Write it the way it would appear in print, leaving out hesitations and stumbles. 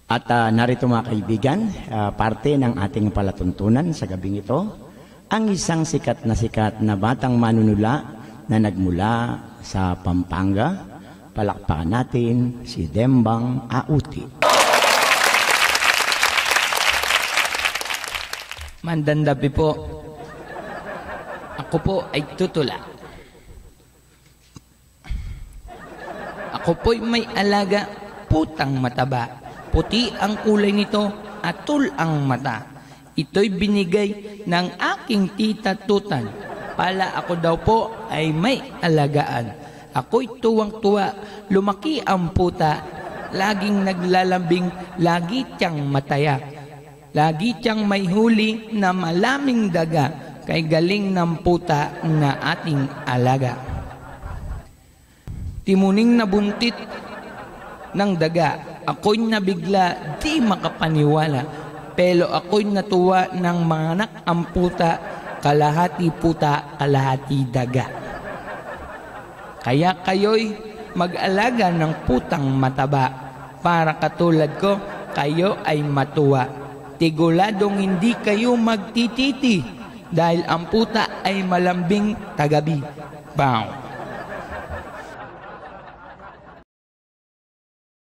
At narito mga kaibigan, parte ng ating palatuntunan sa gabing ito, ang isang sikat na batang manunula na nagmula sa Pampanga. Palakpakan natin si Dembang Auti. Mandandabi po. Ako po ay tutula. Ako po'y may alaga, putang mataba. Puti ang kulay nito, atul ang mata. Ito'y binigay ng aking tita Tutan. Pala ako daw po ay may alagaan. Ako'y tuwang-tuwa, lumaki ang puta. Laging naglalambing, lagi tiyang mataya. Lagi tiyang may huli na malaming daga. Kay galing ng puta na ating alaga. Timuning nabuntit ng daga. Ako'y nabigla, di makapaniwala. Pero ako'y natuwa ng mga anak ang puta, kalahati puta, kalahati daga. Kaya kayo'y mag-alaga ng putang mataba. Para katulad ko, kayo ay matuwa. Tiguladong hindi kayo magtititi, dahil ang puta ay malambing tagabi. Bow.